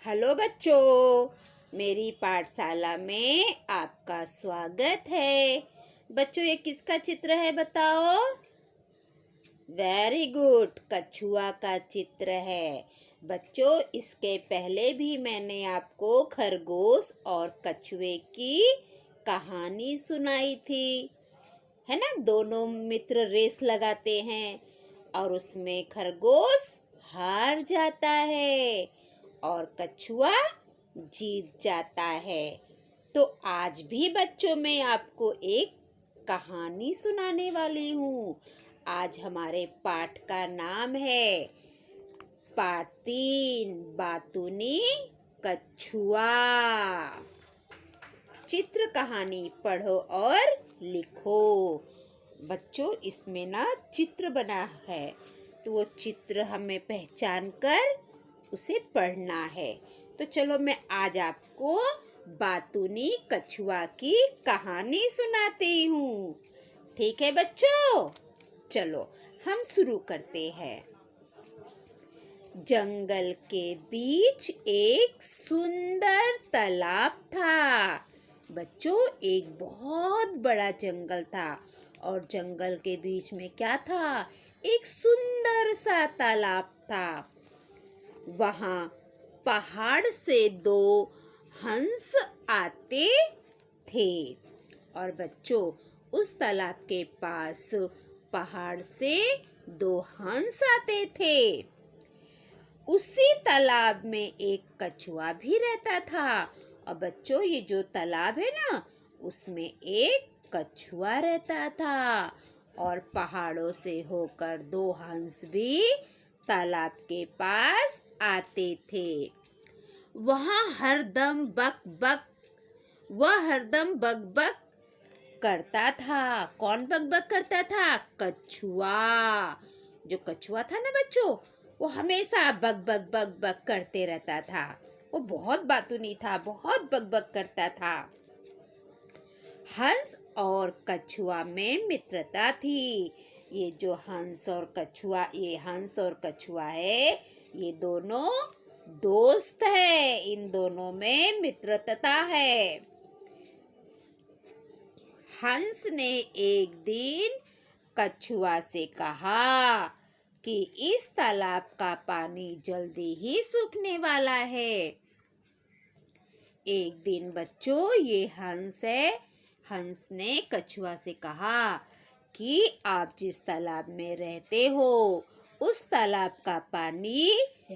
Hello बच्चों, मेरी पाठशाला में आपका स्वागत है। बच्चों, ये किसका चित्र है बताओ? वेरी गुड, कछुआ का चित्र है। बच्चों, इसके पहले भी मैंने आपको खरगोश और कछुए की कहानी सुनाई थी, है ना। दोनों मित्र रेस लगाते हैं और उसमें खरगोश हार जाता है और कछुआ जीत जाता है। तो आज भी बच्चों मैं आपको एक कहानी सुनाने वाली हूँ। आज हमारे पाठ का नाम है पाठ 3, बातूनी कछुआ। चित्र कहानी पढ़ो और लिखो। बच्चों, इसमें ना चित्र बना है, तो वो चित्र हमें पहचान कर उसे पढ़ना है। तो चलो मैं आज आपको बातूनी कछुआ की कहानी सुनाती हूँ। ठीक है बच्चों, चलो हम शुरू करते हैं। जंगल के बीच एक सुंदर तालाब था। बच्चों, एक बहुत बड़ा जंगल था और जंगल के बीच में क्या था? एक सुंदर सा तालाब था। वहाँ पहाड़ से 2 हंस आते थे और बच्चों, उस तालाब के पास पहाड़ से 2 हंस आते थे। उसी तालाब में एक कछुआ भी रहता था। और बच्चों, ये जो तालाब है ना, उसमें एक कछुआ रहता था और पहाड़ों से होकर 2 हंस भी तालाब के पास आते थे। वह हरदम बक बक करता था। कौन बक बक करता था? कछुआ। जो कछुआ था ना बच्चों, वो हमेशा बक बक करते रहता था। वो बहुत बातूनी था, बहुत बक बक करता था। हंस और कछुआ में मित्रता थी। ये जो हंस और कछुआ है, ये दोनों दोस्त है। इन दोनों में मित्रता है। हंस ने एक दिन कछुआ से कहा कि इस तालाब का पानी जल्दी ही सूखने वाला है। एक दिन बच्चों, ये हंस है, हंस ने कछुआ से कहा कि आप जिस तालाब में रहते हो, उस तालाब का पानी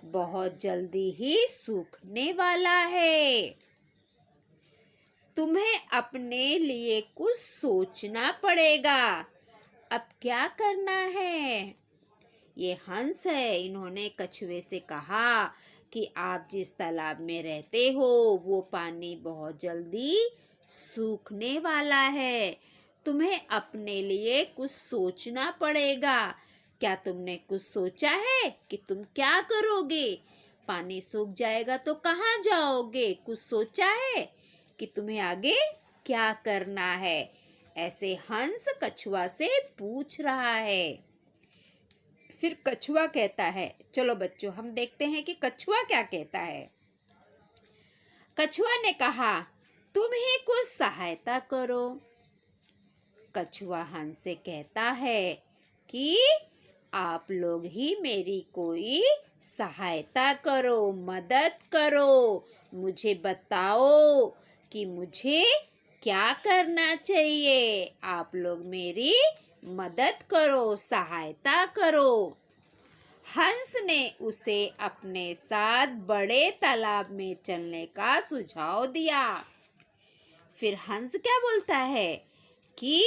बहुत जल्दी ही सूखने वाला है। तुम्हें अपने लिए कुछ सोचना पड़ेगा। अब क्या करना है? ये हंस है, इन्होंने कछुए से कहा कि आप जिस तालाब में रहते हो, वो पानी बहुत जल्दी सूखने वाला है। तुम्हें अपने लिए कुछ सोचना पड़ेगा। क्या तुमने कुछ सोचा है कि तुम क्या करोगे? पानी सूख जाएगा तो कहाँ जाओगे? कुछ सोचा है कि तुम्हें आगे क्या करना है? ऐसे हंस कछुआ से पूछ रहा है। फिर कछुआ कहता है, चलो बच्चों हम देखते हैं कि कछुआ क्या कहता है। कछुआ ने कहा, तुम ही कुछ सहायता करो। कछुआ हंस से कहता है कि आप लोग ही मेरी कोई सहायता करो, मदद करो। मुझे बताओ कि मुझे क्या करना चाहिए। आप लोग मेरी मदद करो, सहायता करो। हंस ने उसे अपने साथ बड़े तालाब में चलने का सुझाव दिया। फिर हंस क्या बोलता है कि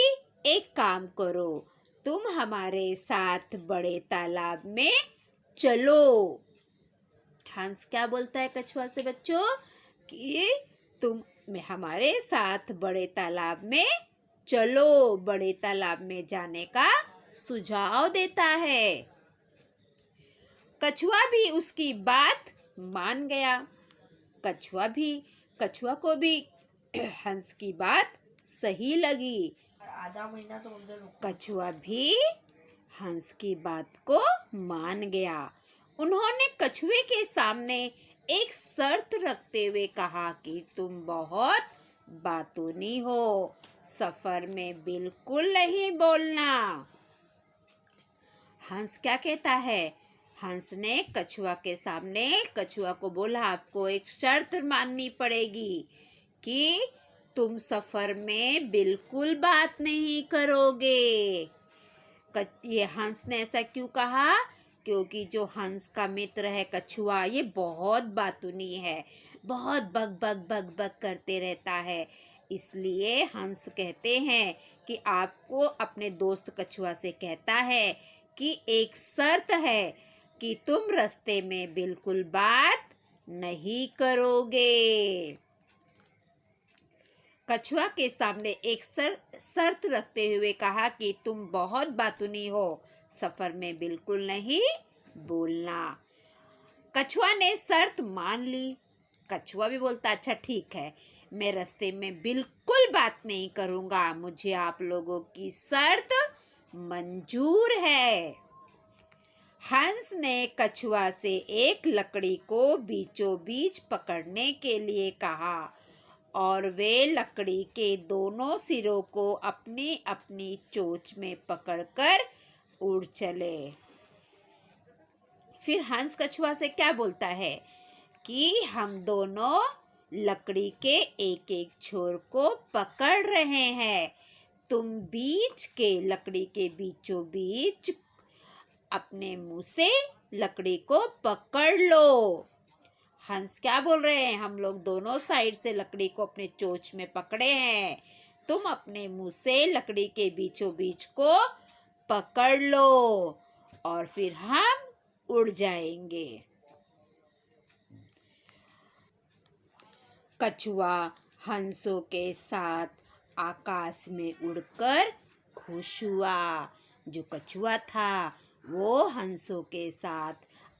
एक काम करो, तुम हमारे साथ बड़े तालाब में चलो। हंस क्या बोलता है कछुआ से बच्चों कि तुम हमारे साथ बड़े तालाब में चलो। बड़े तालाब में जाने का सुझाव देता है। कछुआ भी उसकी बात मान गया। कछुआ को भी हंस की बात सही लगी। आधा महीना तो कछुआ भी हंस की बात को मान गया। उन्होंने कछुए के सामने एक शर्त रखते हुए कहा कि तुम बहुत बातूनी हो, सफर में बिल्कुल नहीं बोलना। हंस क्या कहता है? हंस ने कछुआ के सामने कछुआ को बोला, आपको एक शर्त माननी पड़ेगी कि तुम सफर में बिल्कुल बात नहीं करोगे। ये हंस ने ऐसा क्यों कहा? क्योंकि जो हंस का मित्र है कछुआ, ये बहुत बातूनी है, बहुत बक बक बक बक करते रहता है। इसलिए हंस कहते हैं कि आपको अपने दोस्त कछुआ से कहता है कि एक शर्त है कि तुम रास्ते में बिल्कुल बात नहीं करोगे। कछुआ के सामने एक शर्त रखते हुए कहा कि तुम बहुत बातूनी हो, सफर में बिल्कुल नहीं बोलना। कछुआ ने शर्त मान ली। कछुआ भी बोलता, अच्छा ठीक है, मैं रास्ते में बिल्कुल बात नहीं करूँगा, मुझे आप लोगों की शर्त मंजूर है। हंस ने कछुआ से एक लकड़ी को बीचों बीच पकड़ने के लिए कहा और वे लकड़ी के दोनों सिरों को अपनी अपनी चोंच में पकड़कर उड़ चले। फिर हंस कछुआ से क्या बोलता है कि हम दोनों लकड़ी के एक एक छोर को पकड़ रहे हैं, तुम बीच के लकड़ी के बीचों बीच अपने मुंह से लकड़ी को पकड़ लो। हंस क्या बोल रहे हैं? हम लोग दोनों साइड से लकड़ी को अपने चोंच में पकड़े हैं, तुम अपने मुंह से लकड़ी के बीचों बीच को पकड़ लो और फिर हम उड़ जाएंगे। कछुआ हंसों के साथ आकाश में उड़कर खुश हुआ। जो कछुआ था वो हंसों के साथ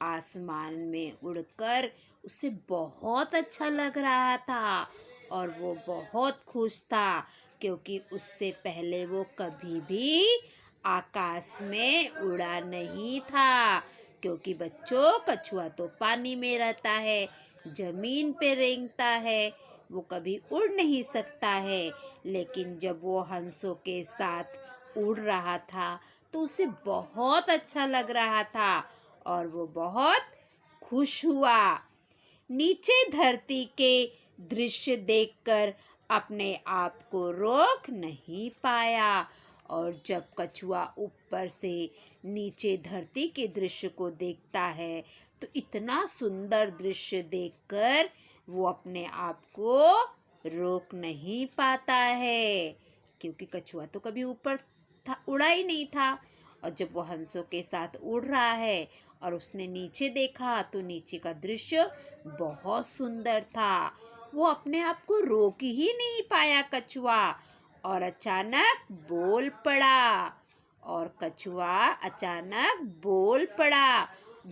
आसमान में उड़कर उसे बहुत अच्छा लग रहा था और वो बहुत खुश था, क्योंकि उससे पहले वो कभी भी आकाश में उड़ा नहीं था। क्योंकि बच्चों, कछुआ तो पानी में रहता है, जमीन पे रेंगता है, वो कभी उड़ नहीं सकता है। लेकिन जब वो हंसों के साथ उड़ रहा था तो उसे बहुत अच्छा लग रहा था और वो बहुत खुश हुआ। नीचे धरती के दृश्य देखकर अपने आप को रोक नहीं पाया और जब कछुआ ऊपर से नीचे धरती के दृश्य को देखता है तो इतना सुंदर दृश्य देखकर वो अपने आप को रोक नहीं पाता है, क्योंकि कछुआ तो कभी ऊपर था, उड़ा ही नहीं था। और जब वो हंसों के साथ उड़ रहा है और उसने नीचे देखा तो नीचे का दृश्य बहुत सुंदर था। वो अपने आप को रोक ही नहीं पाया कछुआ, और अचानक बोल पड़ा। और कछुआ अचानक बोल पड़ा।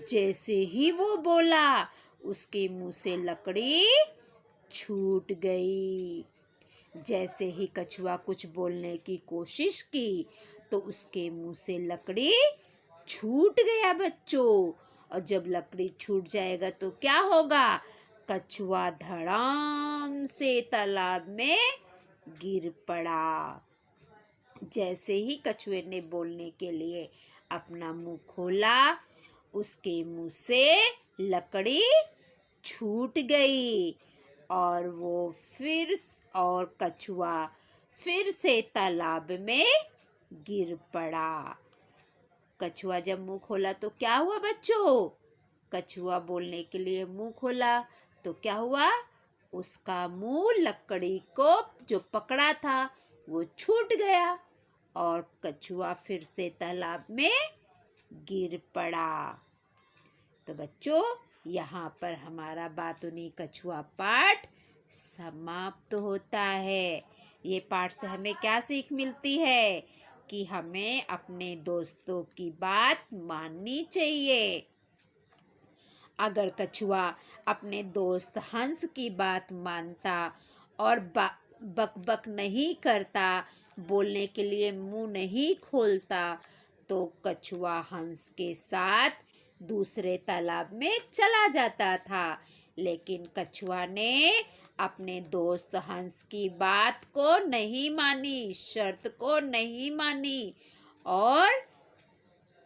जैसे ही वो बोला उसके मुंह से लकड़ी छूट गई। जैसे ही कछुआ कुछ बोलने की कोशिश की तो उसके मुंह से लकड़ी छूट गया बच्चों। और जब लकड़ी छूट जाएगा तो क्या होगा? कछुआ धड़ाम से तालाब में गिर पड़ा। जैसे ही कछुए ने बोलने के लिए अपना मुंह खोला, उसके मुंह से लकड़ी छूट गई और कछुआ फिर से तालाब में गिर पड़ा। कछुआ जब मुंह खोला तो क्या हुआ बच्चों? कछुआ बोलने के लिए मुंह खोला तो क्या हुआ? उसका मुंह लकड़ी को जो पकड़ा था वो छूट गया और कछुआ फिर से तालाब में गिर पड़ा। तो बच्चों, यहाँ पर हमारा बातूनी कछुआ पाठ समाप्त होता है। ये पाठ से हमें क्या सीख मिलती है? कि हमें अपने दोस्तों की बात माननी चाहिए। अगर कछुआ अपने दोस्त हंस की बात मानता और बक बक नहीं करता, बोलने के लिए मुंह नहीं खोलता, तो कछुआ हंस के साथ दूसरे तालाब में चला जाता था। लेकिन कछुआ ने अपने दोस्त हंस की बात को नहीं मानी, शर्त को नहीं मानी और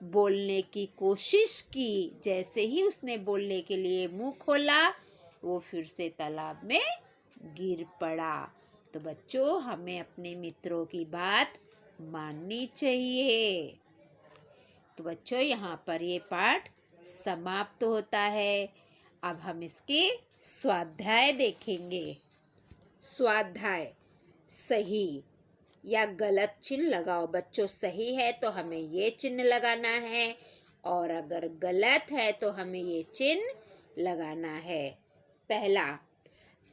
बोलने की कोशिश की। जैसे ही उसने बोलने के लिए मुंह खोला, वो फिर से तालाब में गिर पड़ा। तो बच्चों, हमें अपने मित्रों की बात माननी चाहिए। तो बच्चों, यहाँ पर ये पाठ समाप्त होता है। अब हम इसके स्वाध्याय देखेंगे। स्वाध्याय: सही या गलत चिन्ह लगाओ। बच्चों, सही है तो हमें ये चिन्ह लगाना है और अगर गलत है तो हमें ये चिन्ह लगाना है। पहला,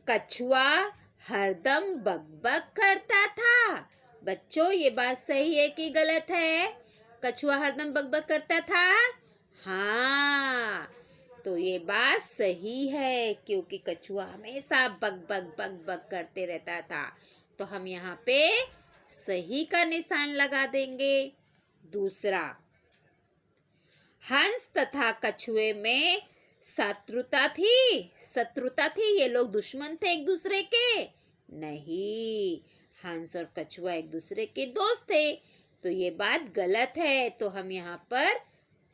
कछुआ हरदम बकबक करता था। बच्चों, ये बात सही है कि गलत है? कछुआ हरदम बकबक करता था? हाँ, तो ये बात सही है, क्योंकि कछुआ हमेशा बक बक बक बक करते रहता था। तो हम यहाँ पे सही का निशान लगा देंगे। दूसरा, हंस तथा कछुए में शत्रुता थी। शत्रुता थी, ये लोग दुश्मन थे एक दूसरे के? नहीं, हंस और कछुआ एक दूसरे के दोस्त थे। तो ये बात गलत है, तो हम यहाँ पर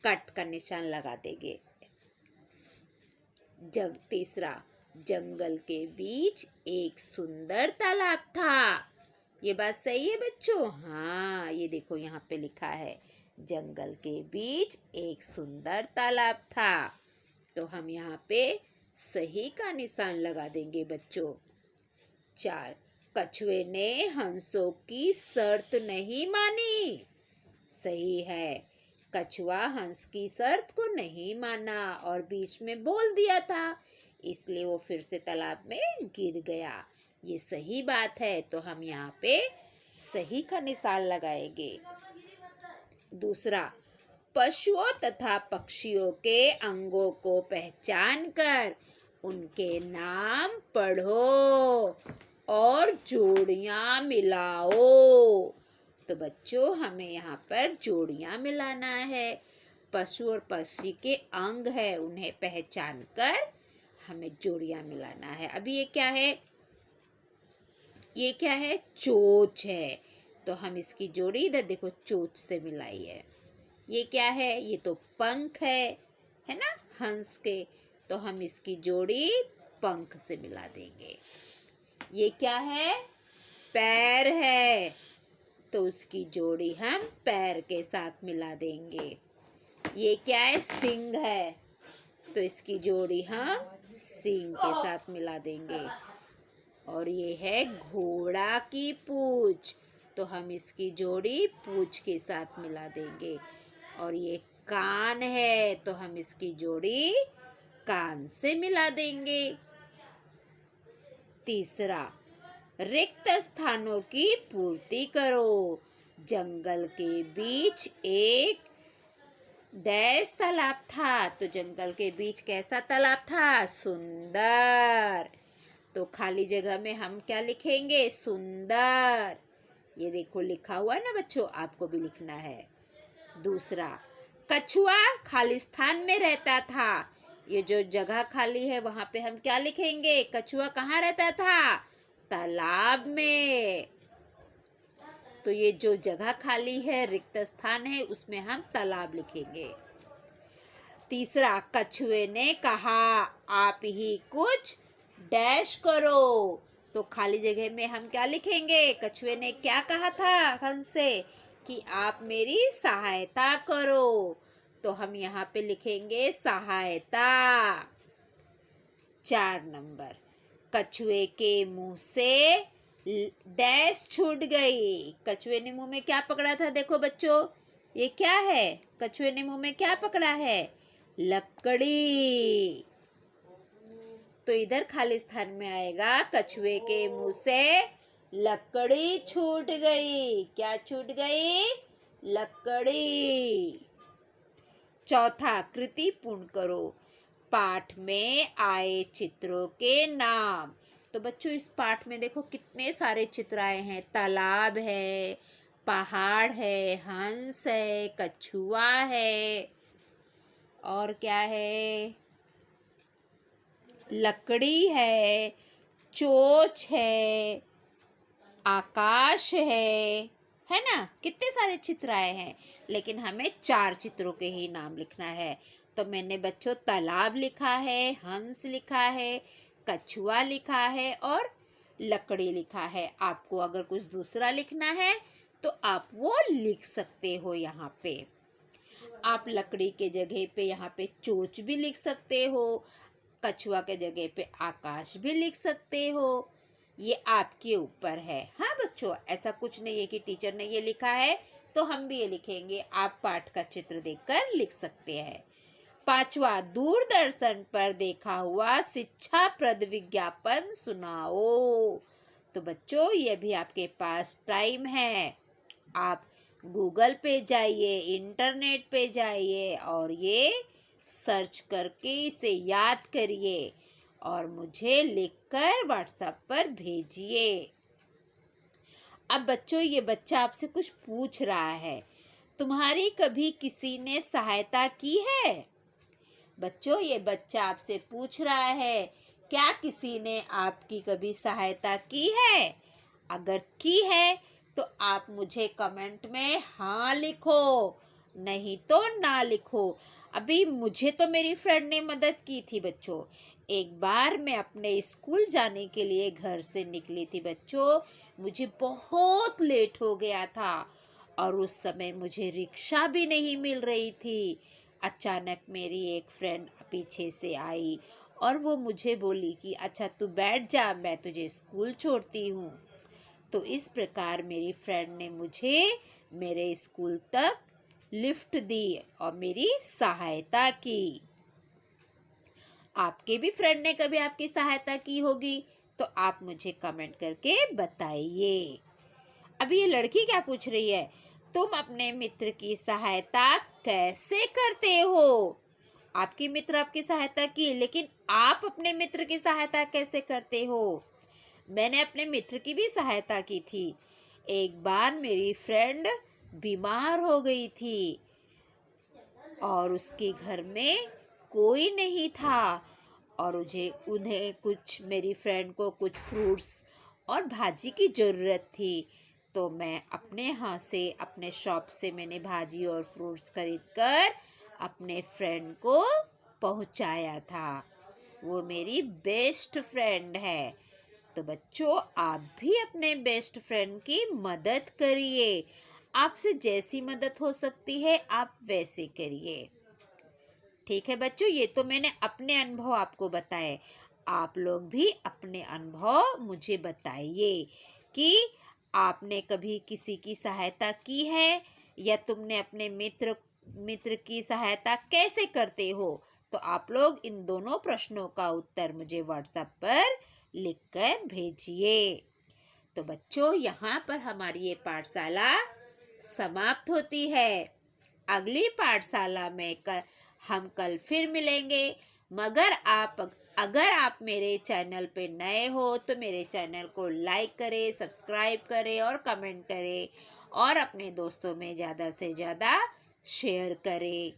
कट का निशान लगा देंगे। तीसरा, जंगल के बीच एक सुंदर तालाब था। ये बात सही है बच्चों? हाँ, ये देखो यहाँ पे लिखा है, जंगल के बीच एक सुंदर तालाब था। तो हम यहाँ पे सही का निशान लगा देंगे बच्चों। 4, कछुए ने हंसों की शर्त नहीं मानी। सही है, कछुआ हंस की शर्त को नहीं माना और बीच में बोल दिया था, इसलिए वो फिर से तालाब में गिर गया। ये सही बात है, तो हम यहाँ पे सही का निशान लगाएंगे। दूसरा, पशुओं तथा पक्षियों के अंगों को पहचान कर उनके नाम पढ़ो और जोड़ियां मिलाओ। तो बच्चों, हमें यहाँ पर जोड़ियां मिलाना है। पशु और पक्षी के अंग है, उन्हें पहचान कर हमें जोड़ियां मिलाना है। अभी ये क्या है? ये क्या है? चोंच है। तो हम इसकी जोड़ी इधर देखो चोंच से मिलाई है। ये क्या है? ये तो पंख है ना, हंस के। तो हम इसकी जोड़ी पंख से मिला देंगे। ये क्या है? पैर है, तो उसकी जोड़ी हम पैर के साथ मिला देंगे। ये क्या है? सींग है, तो इसकी जोड़ी हम सींग के साथ मिला देंगे। और ये है घोड़ा की पूंछ, तो हम इसकी जोड़ी पूंछ के साथ मिला देंगे। और ये कान है, तो हम इसकी जोड़ी कान से मिला देंगे। तीसरा, रिक्त स्थानों की पूर्ति करो। जंगल के बीच एक डैश तालाब था। तो जंगल के बीच कैसा तालाब था? सुंदर। तो खाली जगह में हम क्या लिखेंगे? सुंदर। ये देखो लिखा हुआ है ना बच्चों, आपको भी लिखना है। दूसरा, कछुआ खाली स्थान में रहता था। ये जो जगह खाली है वहां पे हम क्या लिखेंगे? कछुआ कहाँ रहता था? तालाब में। तो ये जो जगह खाली है, रिक्त स्थान है, उसमें हम तालाब लिखेंगे। तीसरा, कछुए ने कहा, आप ही कुछ डैश करो। तो खाली जगह में हम क्या लिखेंगे? कछुए ने क्या कहा था हंस से? कि आप मेरी सहायता करो। तो हम यहाँ पे लिखेंगे सहायता। 4 नंबर, कछुए के मुंह से डैश छूट गई। कछुए ने मुंह में क्या पकड़ा था? देखो बच्चों, ये क्या है? कछुए ने मुंह में क्या पकड़ा है? लकड़ी। तो इधर खाली स्थान में आएगा, कछुए के मुंह से लकड़ी छूट गई। क्या छूट गई? लकड़ी। चौथा, कृति पूर्ण करो। पाठ में आए चित्रों के नाम। तो बच्चों, इस पाठ में देखो कितने सारे चित्र आए हैं। तालाब है, पहाड़ है, हंस है, कछुआ है, और क्या है? लकड़ी है, चोंच है, आकाश है ना? कितने सारे चित्र आए हैं, लेकिन हमें 4 चित्रों के ही नाम लिखना है। तो मैंने बच्चों तालाब लिखा है, हंस लिखा है, कछुआ लिखा है और लकड़ी लिखा है। आपको अगर कुछ दूसरा लिखना है तो आप वो लिख सकते हो यहाँ पे। आप लकड़ी के जगह पे यहाँ पे चोंच भी लिख सकते हो, कछुआ के जगह पे आकाश भी लिख सकते हो। ये आपके ऊपर है। हाँ बच्चों, ऐसा कुछ नहीं है कि टीचर ने ये लिखा है तो हम भी ये लिखेंगे। आप पाठ का चित्र देखकर लिख सकते हैं। 5वां, दूरदर्शन पर देखा हुआ शिक्षाप्रद विज्ञापन सुनाओ। तो बच्चों, ये भी आपके पास टाइम है। आप गूगल पे जाइए, इंटरनेट पे जाइए और ये सर्च करके इसे याद करिए और मुझे लिखकर व्हाट्सएप पर भेजिए। अब बच्चों, ये बच्चा आपसे कुछ पूछ रहा है, तुम्हारी कभी किसी ने सहायता की है? बच्चों, ये बच्चा आपसे पूछ रहा है, क्या किसी ने आपकी कभी सहायता की है? अगर की है तो आप मुझे कमेंट में हाँ लिखो, नहीं तो ना लिखो। अभी मुझे तो मेरी फ्रेंड ने मदद की थी बच्चों। एक बार मैं अपने स्कूल जाने के लिए घर से निकली थी बच्चों। मुझे बहुत लेट हो गया था और उस समय मुझे रिक्शा भी नहीं मिल रही थी। अचानक मेरी एक फ्रेंड पीछे से आई और वो मुझे बोली कि अच्छा तू बैठ जा, मैं तुझे स्कूल छोड़ती हूँ। तो इस प्रकार मेरी फ्रेंड ने मुझे मेरे स्कूल तक लिफ्ट दी और मेरी सहायता की। आपके भी फ्रेंड ने कभी आपकी सहायता की होगी तो आप मुझे कमेंट करके बताइए। अभी ये लड़की क्या पूछ रही है, तुम अपने मित्र की सहायता कैसे करते हो? आपकी मित्र आपकी सहायता की, लेकिन आप अपने मित्र की सहायता कैसे करते हो? मैंने अपने मित्र की भी सहायता की थी। एक बार मेरी फ्रेंड बीमार हो गई थी और उसके घर में कोई नहीं था और उन्हें कुछ मेरी फ्रेंड को कुछ फ्रूट्स और भाजी की ज़रूरत थी। तो मैं अपने यहाँ से अपने शॉप से मैंने भाजी और फ्रूट्स खरीद कर अपने फ्रेंड को पहुँचाया था। वो मेरी बेस्ट फ्रेंड है। तो बच्चों, आप भी अपने बेस्ट फ्रेंड की मदद करिए। आपसे जैसी मदद हो सकती है आप वैसे करिए। ठीक है बच्चों, ये तो मैंने अपने अनुभव आपको बताए। आप लोग भी अपने अनुभव मुझे बताइए कि आपने कभी किसी की सहायता की है या तुमने अपने मित्र की सहायता कैसे करते हो? तो आप लोग इन दोनों प्रश्नों का उत्तर मुझे व्हाट्सएप पर लिखकर भेजिए। तो बच्चों, यहाँ पर हमारी ये पाठशाला समाप्त होती है। अगली पाठशाला में हम कल फिर मिलेंगे। अगर आप मेरे चैनल पे नए हो तो मेरे चैनल को लाइक करें, सब्सक्राइब करें और कमेंट करें और अपने दोस्तों में ज़्यादा से ज़्यादा शेयर करें।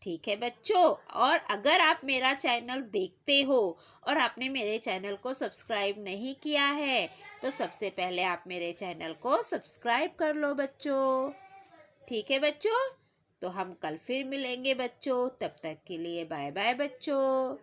ठीक है बच्चों, और अगर आप मेरा चैनल देखते हो और आपने मेरे चैनल को सब्सक्राइब नहीं किया है तो सबसे पहले आप मेरे चैनल को सब्सक्राइब कर लो बच्चों। ठीक है बच्चों, तो हम कल फिर मिलेंगे बच्चों। तब तक के लिए बाय बाय बच्चों।